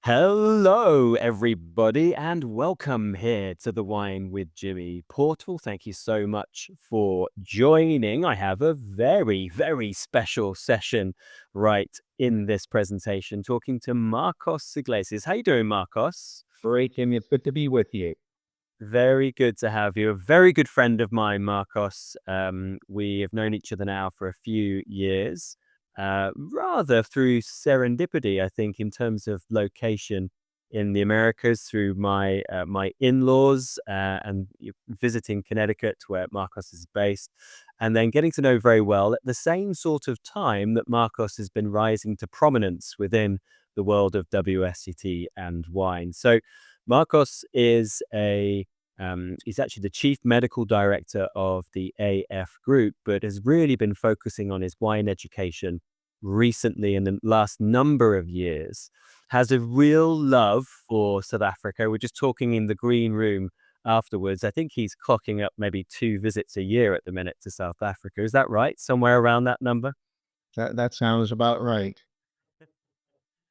Hello, everybody, and welcome here to the Wine with Jimmy portal. Thank you so much for joining. I have a very, very special session right in this presentation, talking to Marcos Iglesias. How you doing, Marcos? Great, Jimmy. It's good to be with you. Very good to have you. A very good friend of mine, Marcos. We have known each other now for a few years, rather through serendipity, I think, in terms of location in the Americas, through my in-laws and visiting Connecticut, where Marcos is based, and then getting to know very well at the same sort of time that Marcos has been rising to prominence within the world of WSET and wine. So Marcos is he's actually the chief medical director of the AF Group, but has really been focusing on his wine education recently in the last number of years. Has a real love for South Africa. We're just talking in the green room afterwards. I think he's clocking up maybe 2 visits a year at the minute to South Africa. Is that right? Somewhere around that number? That sounds about right.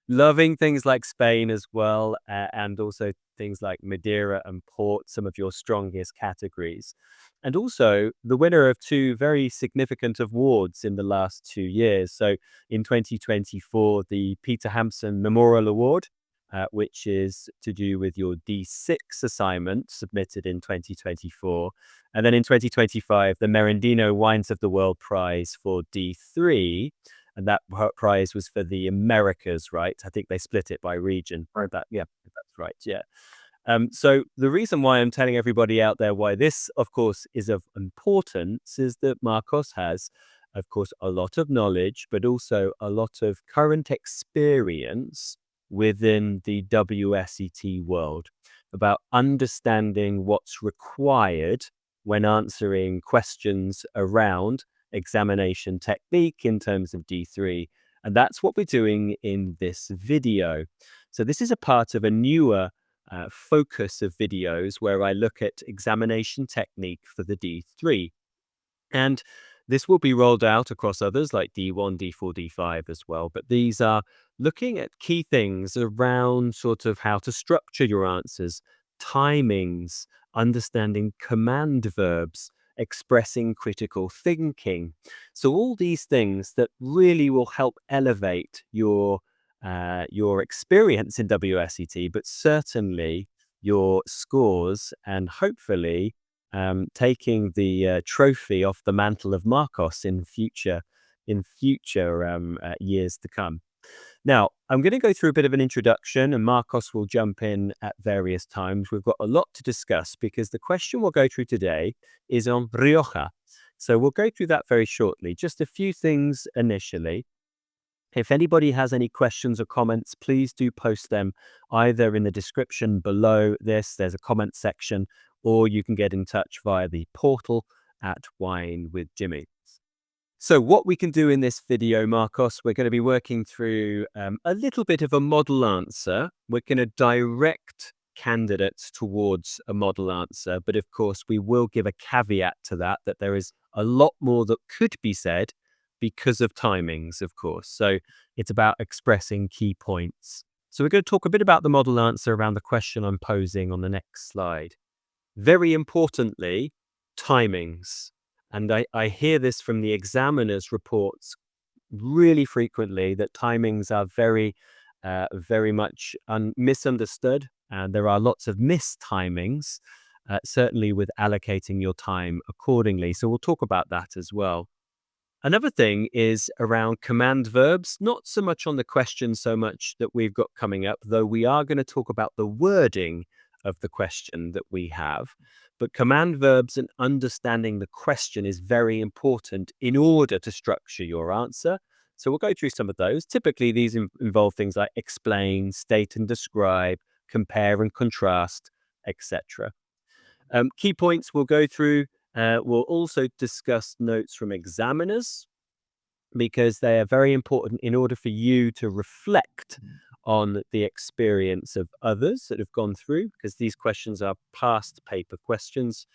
Loving things like Spain as well, and also things like Madeira and Port, some of your strongest categories. And also the winner of two very significant awards in the last 2 years. So in 2024, the Peter Hamson Memorial Award, which is to do with your D6 assignment submitted in 2024. And then in 2025, the Merendino Wines of the World Prize for D3, and that prize was for the Americas, right? I think they split it by region. Right. Yeah, that's right. Yeah. So the reason why I'm telling everybody out there why this, of course, is of importance is that Marcos has, of course, a lot of knowledge, but also a lot of current experience within the WSET world about understanding what's required when answering questions around examination technique in terms of D3. And that's what we're doing in this video. So this is a part of a newer focus of videos where I look at examination technique for the D3. And this will be rolled out across others like D1, D4, D5 as well. But these are looking at key things around sort of how to structure your answers, timings, understanding command verbs, expressing critical thinking. So all these things that really will help elevate your experience in WSET, but certainly your scores, and hopefully taking the trophy off the mantle of Marcos in future years to come. Now, I'm going to go through a bit of an introduction, and Marcos will jump in at various times. We've got a lot to discuss because the question we'll go through today is on Rioja. So we'll go through that very shortly. Just a few things initially. If anybody has any questions or comments, please do post them either in the description below this, there's a comment section, or you can get in touch via the portal at Wine with Jimmy. So what we can do in this video, Marcos, we're going to be working through a little bit of a model answer. We're going to direct candidates towards a model answer, but of course we will give a caveat to that there is a lot more that could be said because of timings, of course. So it's about expressing key points. So we're going to talk a bit about the model answer around the question I'm posing on the next slide. Very importantly, timings. And I hear this from the examiner's reports really frequently, that timings are very much misunderstood. And there are lots of missed timings, certainly with allocating your time accordingly. So we'll talk about that as well. Another thing is around command verbs, not so much on the question so much that we've got coming up, though we are going to talk about the wording of the question that we have. But command verbs and understanding the question is very important in order to structure your answer. So we'll go through some of those. Typically, these involve things like explain, state and describe, compare and contrast, etc. Key points we'll go through. We'll also discuss notes from examiners, because they are very important in order for you to reflect on the experience of others that have gone through, because these questions are past paper questions.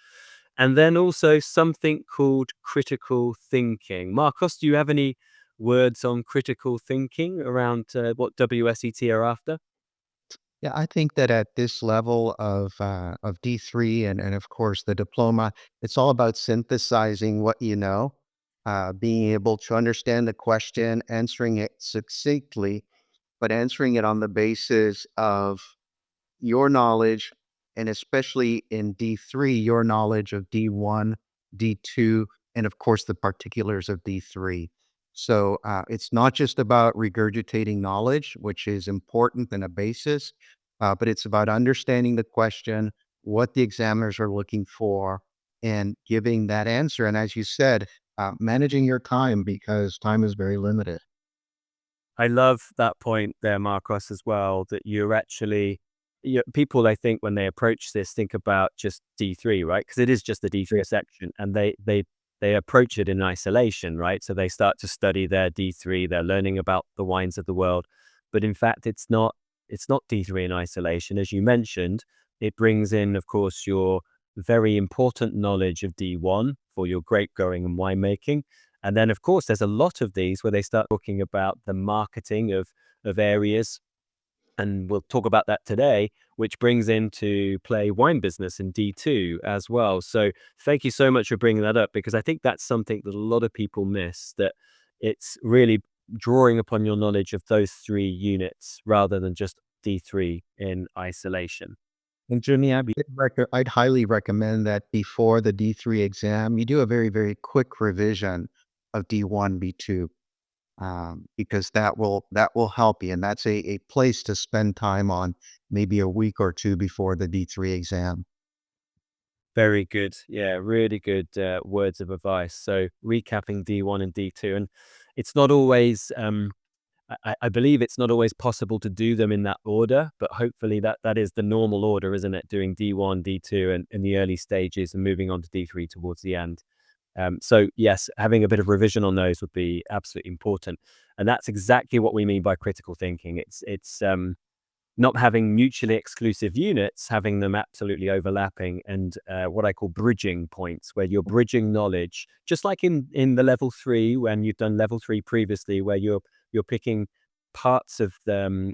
And then also something called critical thinking. Marcos, do you have any words on critical thinking around what WSET are after? Yeah, I think that at this level of D3 and of course the diploma, it's all about synthesizing what you know, being able to understand the question, answering it succinctly, but answering it on the basis of your knowledge, and especially in D3, your knowledge of D1, D2, and of course the particulars of D3. So it's not just about regurgitating knowledge, which is important and a basis, but it's about understanding the question, what the examiners are looking for, and giving that answer. And as you said, managing your time because time is very limited. I love that point there, Marcos, as well, that you're actually, people, I think, when they approach this, think about just D3, right? Because it is just the D3 section, and they approach it in isolation, right? So they start to study their D3, they're learning about the wines of the world, but in fact, it's not D3 in isolation, as you mentioned. It brings in, of course, your very important knowledge of D1 for your grape growing and winemaking, and then, of course, there's a lot of these where they start talking about the marketing of areas, and we'll talk about that today, which brings into play wine business in D2 as well. So thank you so much for bringing that up, because I think that's something that a lot of people miss, that it's really drawing upon your knowledge of those three units rather than just D3 in isolation. And Jimmy, I'd highly recommend that before the D3 exam, you do a very, very quick revision of D1, B2, because that will help you, and that's a place to spend time on maybe a week or two before the D3 exam. Very good. Yeah, really good words of advice. So recapping D1 and D2, and it's not always I believe it's not always possible to do them in that order, but hopefully that is the normal order, isn't it? Doing D1, D2 and in the early stages and moving on to D3 towards the end. So yes, having a bit of revision on those would be absolutely important. And that's exactly what we mean by critical thinking. It's not having mutually exclusive units, having them absolutely overlapping, and what I call bridging points, where you're bridging knowledge, just like in the level three, when you've done level three previously, where you're picking parts of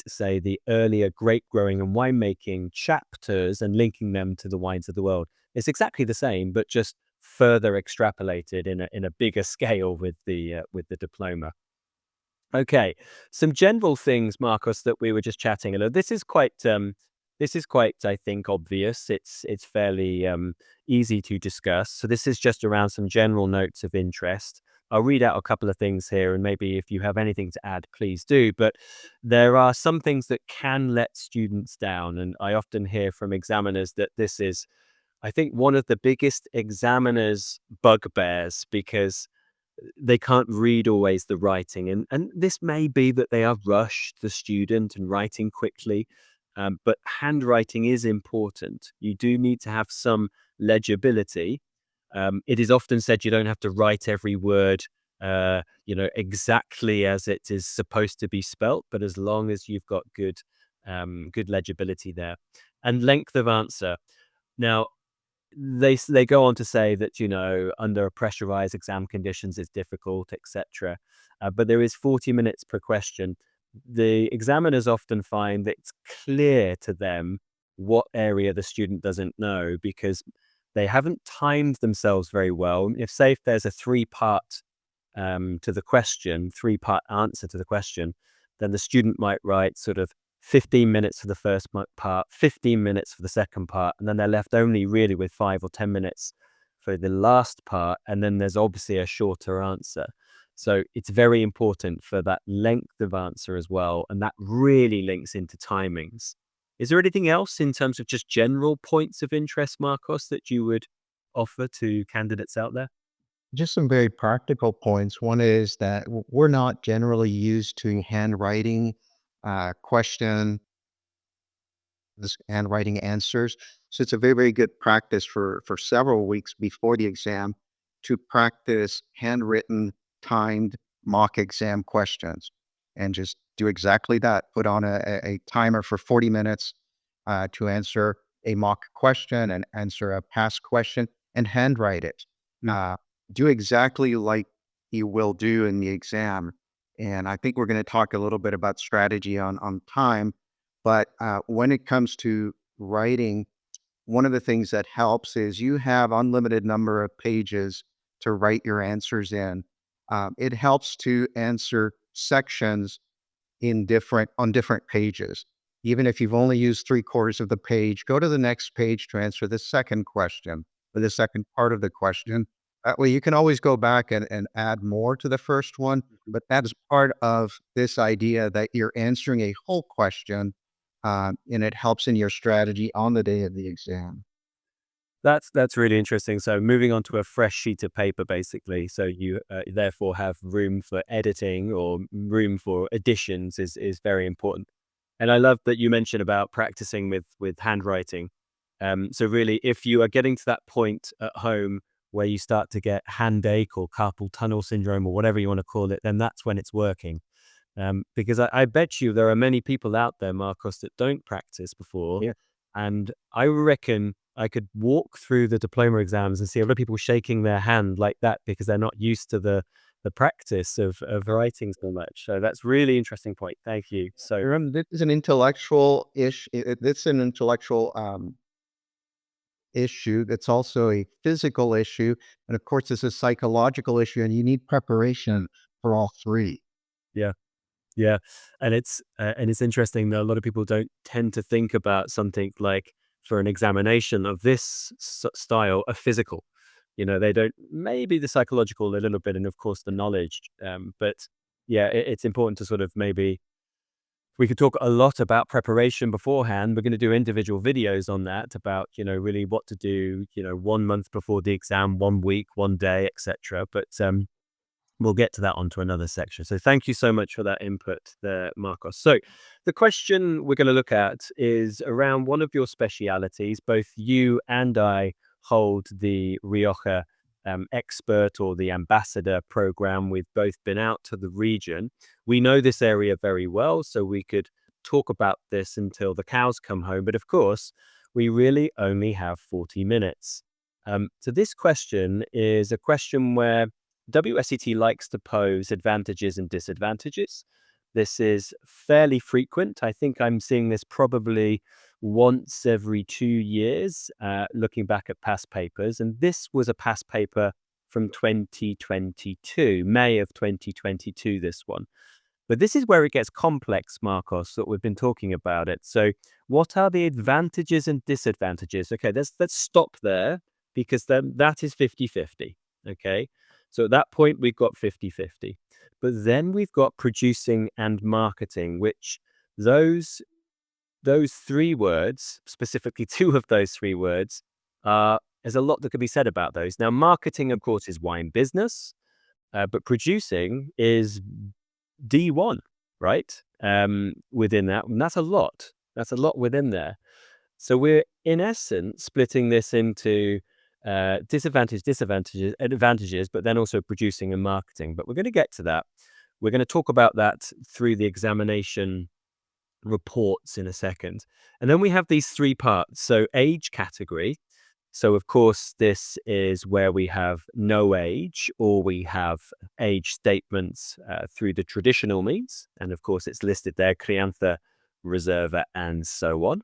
say the earlier grape growing and winemaking chapters and linking them to the wines of the world. It's exactly the same, but just further extrapolated in a bigger scale with the diploma. Okay, some general things, Marcos, that we were just chatting about. This is quite, I think, obvious. It's fairly easy to discuss. So this is just around some general notes of interest. I'll read out a couple of things here, and maybe if you have anything to add, please do. But there are some things that can let students down, and I often hear from examiners that this is, I think, one of the biggest examiners' bugbears, because they can't read always the writing, and this may be that they are rushed, the student, and writing quickly, but handwriting is important. You do need to have some legibility. It is often said you don't have to write every word exactly as it is supposed to be spelt, but as long as you've got good legibility there. And length of answer. Now, they go on to say that, under pressurized exam conditions it's difficult, etc. But there is 40 minutes per question. The examiners often find that it's clear to them what area the student doesn't know, because they haven't timed themselves very well. If there's a three-part to the question, three-part answer to the question, then the student might write sort of 15 minutes for the first part, 15 minutes for the second part, and then they're left only really with 5 or 10 minutes for the last part, and then there's obviously a shorter answer. So it's very important for that length of answer as well, and that really links into timings. Is there anything else in terms of just general points of interest, Marcos, that you would offer to candidates out there? Just some very practical points. One is that we're not generally used to handwriting question this handwriting answers. So it's a very, very good practice for several weeks before the exam to practice handwritten, timed mock exam questions, and just do exactly that. Put on a timer for 40 minutes to answer a mock question and answer a past question, and handwrite it. Uh, do exactly like you will do in the exam. And I think we're going to talk a little bit about strategy on time, But when it comes to writing, one of the things that helps is you have unlimited number of pages to write your answers in. It helps to answer sections in different pages. Even if you've only used three-quarters of the page, go to the next page to answer the second question or the second part of the question. That way you can always go back and add more to the first one, but that is part of this idea that you're answering a whole question, and it helps in your strategy on the day of the exam. That's really interesting. So moving on to a fresh sheet of paper, basically. So you therefore have room for editing or room for additions is very important. And I love that you mentioned about practicing with handwriting. So really, if you are getting to that point at home where you start to get hand ache or carpal tunnel syndrome or whatever you want to call it, then that's when it's working. Because I bet you there are many people out there, Marcos, that don't practice before. Yeah. And I reckon I could walk through the diploma exams and see a lot of people shaking their hand like that because they're not used to the practice of writing so much. So that's really interesting point. Thank you. So Remember, this is an intellectual issue. It's an intellectual issue. That's also a physical issue. And of course, it's a psychological issue, and you need preparation for all three. yeah. Yeah, and it's interesting that a lot of people don't tend to think about something like for an examination of this style, a physical. You know, they don't maybe the psychological a little bit, and of course the knowledge. But yeah, it's important to sort of maybe we could talk a lot about preparation beforehand. We're going to do individual videos on that about really what to do. 1 month before the exam, 1 week, 1 day, etc. But we'll get to that onto another section. So thank you so much for that input there, Marcos. So the question we're going to look at is around one of your specialities. Both you and I hold the Rioja expert or the ambassador program. We've both been out to the region. We know this area very well, so we could talk about this until the cows come home. But of course, we really only have 40 minutes. So this question is a question where WSET likes to pose advantages and disadvantages. This is fairly frequent. I think I'm seeing this probably once every 2 years, looking back at past papers. And this was a past paper from 2022, May of 2022, this one. But this is where it gets complex, Marcos, that we've been talking about it. So what are the advantages and disadvantages? Okay, let's stop there because then that is 50-50. Okay. So at that point, we've got 50-50. But then we've got producing and marketing, which those three words, specifically two of those three words, there's a lot that could be said about those. Now, marketing, of course, is wine business, but producing is D1, right? Within that, and that's a lot. That's a lot within there. So we're in essence splitting this into disadvantages, advantages, but then also producing and marketing. But we're going to get to that. We're going to talk about that through the examination reports in a second. And then we have these three parts. So age category. So of course, this is where we have no age or we have age statements through the traditional means. And of course, it's listed there, crianza, reserva, and so on.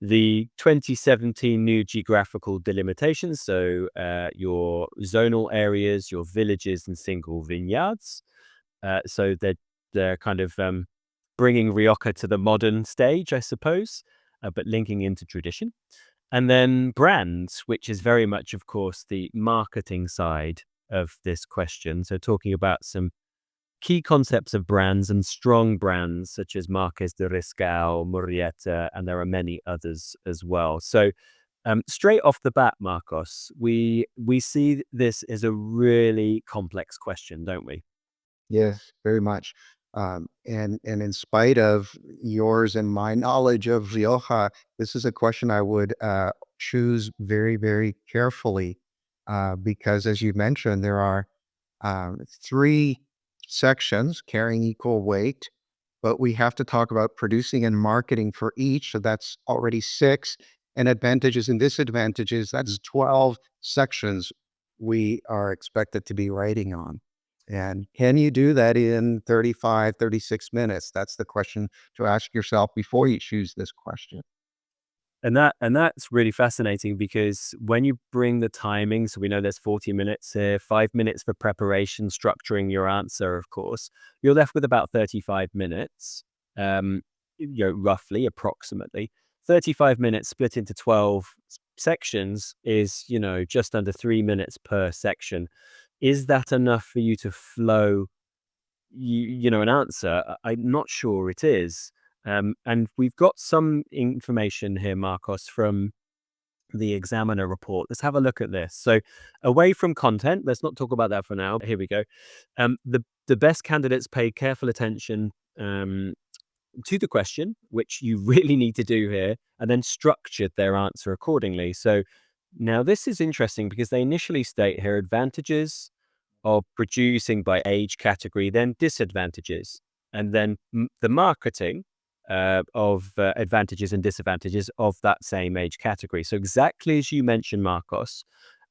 The 2017 new geographical delimitations, so your zonal areas, your villages, and single vineyards. So they're kind of bringing Rioja to the modern stage, I suppose, but linking into tradition. And then brands, which is very much, of course, the marketing side of this question. So talking about some key concepts of brands and strong brands such as Marques de Riscal, Murrieta, and there are many others as well. So straight off the bat, Marcos, we see this as a really complex question, don't we? Yes, very much. And in spite of yours and my knowledge of Rioja, this is a question I would choose very, very carefully because, as you mentioned, there are three sections carrying equal weight, but we have to talk about producing and marketing for each. So that's already six. And advantages and disadvantages, that's 12 sections we are expected to be writing on. And can you do that in 35, 36 minutes? That's the question to ask yourself before you choose this question. And that's really fascinating because when you bring the timing, so we know there's 40 minutes here, 5 minutes for preparation, structuring your answer, of course, you're left with about 35 minutes, um, roughly, approximately. 35 minutes split into 12 sections is, just under 3 minutes per section. Is that enough for you to flow an answer? I'm not sure it is. And we've got some information here, Marcos, from the examiner report. Let's have a look at this. So, away from content, let's not talk about that for now. Here we go. The best candidates paid careful attention to the question, which you really need to do here, and then structured their answer accordingly. So, now this is interesting because they initially state here advantages of producing by age category, then disadvantages, and then the marketing of advantages and disadvantages of that same age category. So exactly as you mentioned, Marcos,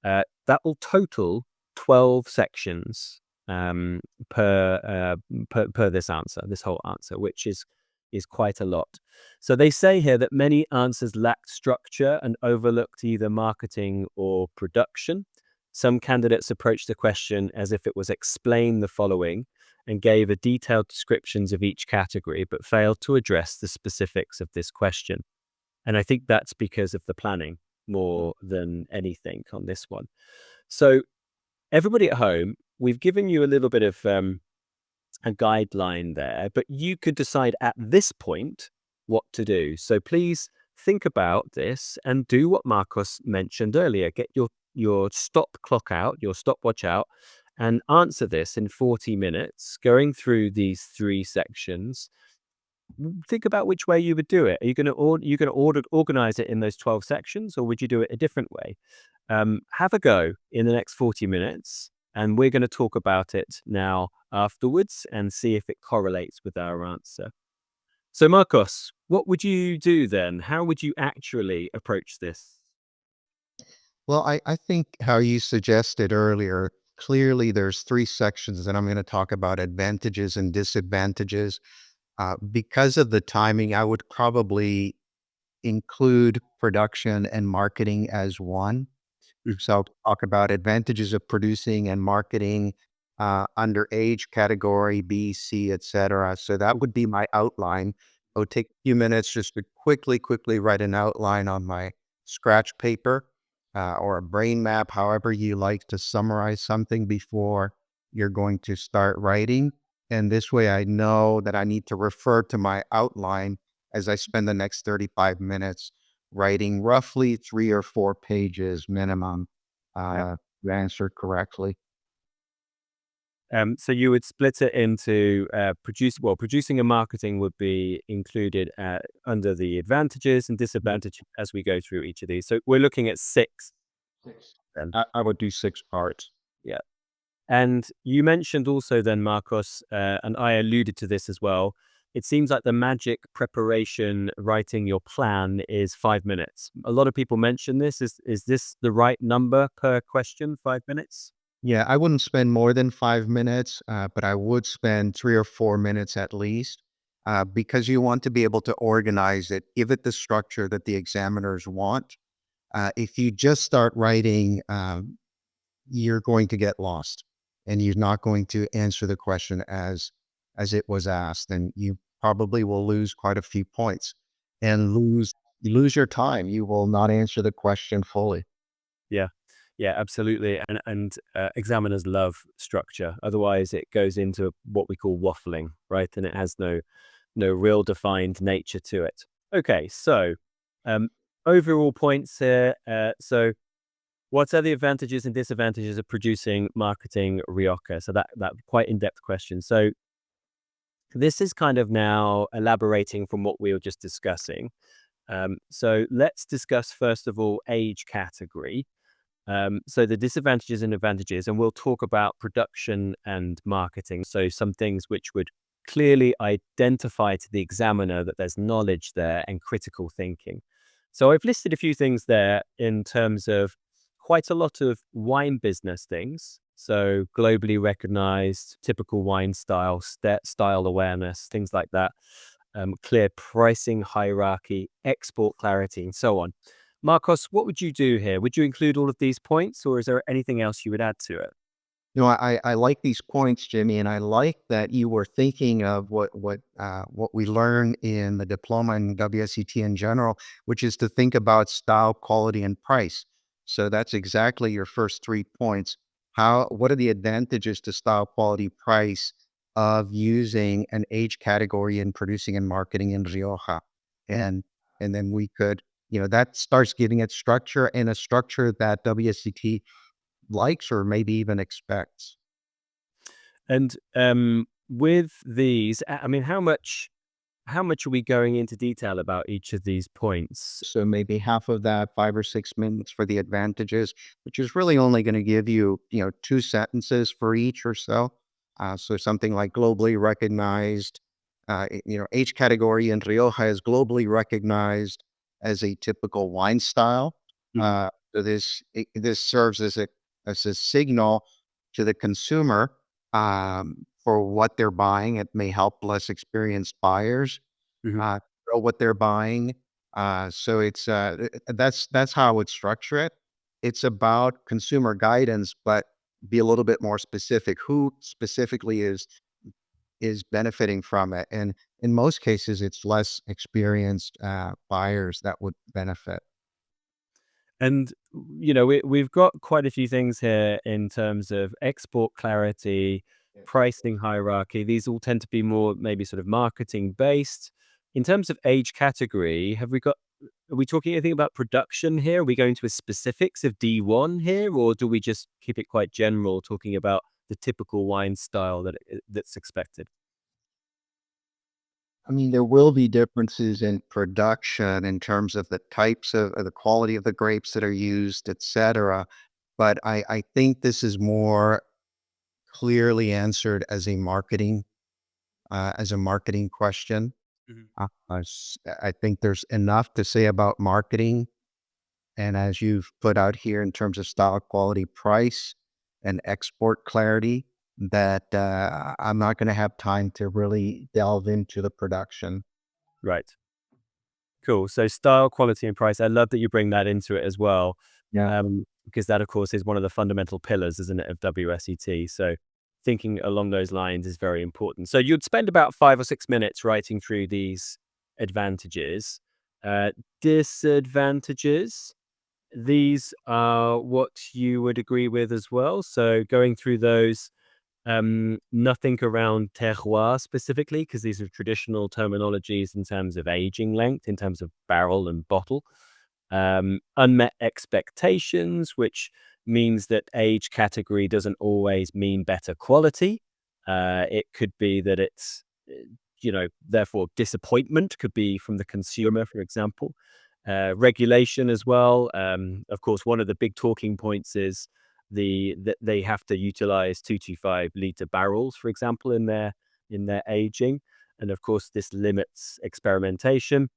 that will total 12 sections um, per this answer, this whole answer, which is quite a lot. So they say here that many answers lacked structure and overlooked either marketing or production. Some candidates approached the question as if it was explain the following and gave a detailed descriptions of each category, but failed to address the specifics of this question. And I think that's because of the planning more than anything on this one. So, everybody at home, we've given you a little bit of a guideline there, but you could decide at this point what to do. So please think about this and do what Marcos mentioned earlier. Get your stop clock out, your stopwatch out, and answer this in 40 minutes, going through these three sections. Think about which way you would do it. Are you going to organize it in those 12 sections, or would you do it a different way? Have a go in the next 40 minutes, and we're going to talk about it now afterwards and see if it correlates with our answer. So, Marcos, what would you do then? How would you actually approach this? Well, I think how you suggested earlier, clearly there's three sections that I'm going to talk about advantages and disadvantages. Because of the timing, I would probably include production and marketing as one. So I'll talk about advantages of producing and marketing under age category B, C, etc. So that would be my outline. It would take a few minutes just to quickly write an outline on my scratch paper or a brain map, however you like to summarize something before you're going to start writing. And this way I know that I need to refer to my outline as I spend the next 35 minutes writing roughly 3 or 4 pages minimum to answer correctly. So you would split it into producing and marketing would be included under the advantages and disadvantages as we go through each of these. So we're looking at six Six. then. I would do 6 parts. Yeah. And you mentioned also then, Marcos, and I alluded to this as well. It seems like the magic preparation, writing your plan is 5 minutes. A lot of people mention this. Is this the right number per question? 5 minutes? Yeah, I wouldn't spend more than 5 minutes, but I would spend 3 or 4 minutes at least because you want to be able to organize it, give it the structure that the examiners want. If you just start writing, you're going to get lost and you're not going to answer the question as it was asked, and you probably will lose quite a few points and lose your time. You will not answer the question fully. Yeah. Yeah, absolutely. And examiners love structure. Otherwise, it goes into what we call waffling, right? And it has no real defined nature to it. Okay, so um, overall points here. So what are the advantages and disadvantages of producing marketing Rioja? So that quite in-depth question. So this is kind of now elaborating from what we were just discussing. So let's discuss first of all age category. So the disadvantages and advantages, and we'll talk about production and marketing. So some things which would clearly identify to the examiner that there's knowledge there and critical thinking. So I've listed a few things there in terms of quite a lot of wine business things. So globally recognized, typical wine style, style awareness, things like that. Clear pricing hierarchy, export clarity, and so on. Marcos, what would you do here? Would you include all of these points, or is there anything else you would add to it? I like these points, Jimmy, and I like that you were thinking of what we learn in the diploma and WSET in general, which is to think about style, quality, and price. So that's exactly your first 3 points. What are the advantages to style, quality, price of using an age category in producing and marketing in Rioja? And and then we could, that starts giving it structure, and a structure that WSET likes or maybe even expects. And with these, I mean, how much are we going into detail about each of these points? So maybe half of that, 5 or 6 minutes for the advantages, which is really only going to give you, 2 sentences for each or so. So something like globally recognized, age category in Rioja is globally recognized as a typical wine style. Mhm, This serves as a signal to the consumer for what they're buying. It may help less experienced buyers mhm. know what they're buying. So that's how I would structure it. It's about consumer guidance, but be a little bit more specific. Who specifically is benefiting from it? And in most cases, it's less experienced buyers that would benefit. And we've got quite a few things here in terms of export clarity, pricing hierarchy. These all tend to be more maybe sort of marketing based. In terms of age category, are we talking anything about production here? Are we going to a specifics of D1 here, or do we just keep it quite general, talking about the typical wine style that's expected? I mean, there will be differences in production in terms of the types of the quality of the grapes that are used, et cetera. But I think this is more clearly answered as a marketing question. Mhm. I think there's enough to say about marketing, and as you've put out here in terms of style, quality, price, and export clarity, that I'm not going to have time to really delve into the production. Right. Cool. So style, quality, and price. I love that you bring that into it as well, Yeah. because that, of course, is one of the fundamental pillars, isn't it, of WSET. So thinking along those lines is very important. So you'd spend about 5 or 6 minutes writing through these advantages. Uh, Disadvantages. These are what you would agree with as well. So going through those, nothing around terroir specifically, because these are traditional terminologies in terms of aging length, in terms of barrel and bottle. Unmet expectations, which means that age category doesn't always mean better quality. It could be that it's, therefore disappointment could be from the consumer, for example. Regulation as well. Of course, one of the big talking points is that they have to utilize 225-liter barrels, for example, in their aging, and of course, this limits experimentation.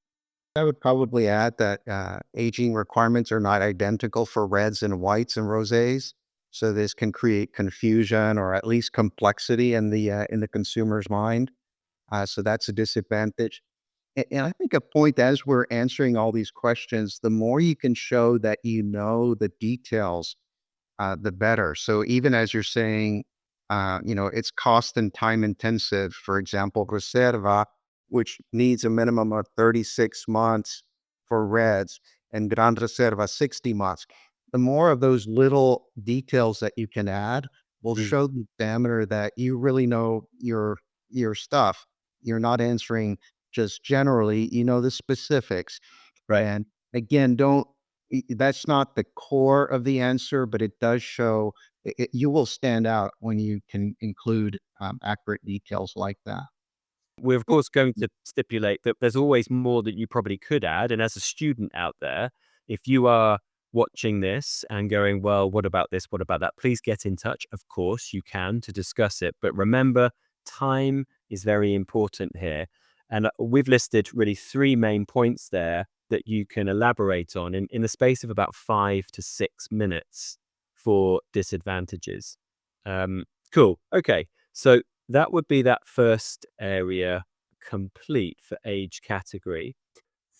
I would probably add that aging requirements are not identical for reds and whites and rosés, so this can create confusion or at least complexity in the consumer's mind. So that's a disadvantage. And I think a point as we're answering all these questions, the more you can show that you know the details, the better. So even as you're saying, it's cost and time intensive. For example, Reserva, which needs a minimum of 36 months for reds, and Gran Reserva 60 months. The more of those little details that you can add will Mm, show the examiner that you really know your stuff. You're not answering just generally, you know the specifics. right. And again, don't that's not the core of the answer, but it does show you will stand out when you can include accurate details like that. We're of course going to stipulate that there's always more that you probably could add. And as a student out there, if you are watching this and going, well, what about this? What about that? Please get in touch. Of course, you can to discuss it. But remember, time is very important here. And we've listed really three main points there that you can elaborate on in the space of about 5 to 6 minutes for disadvantages. Cool. Okay. So that would be that first area complete for age category.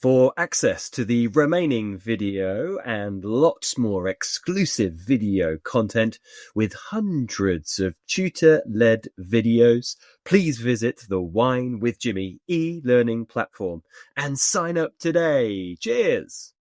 For access to the remaining video and lots more exclusive video content with hundreds of tutor-led videos, please visit the Wine with Jimmy e-learning platform and sign up today. Cheers!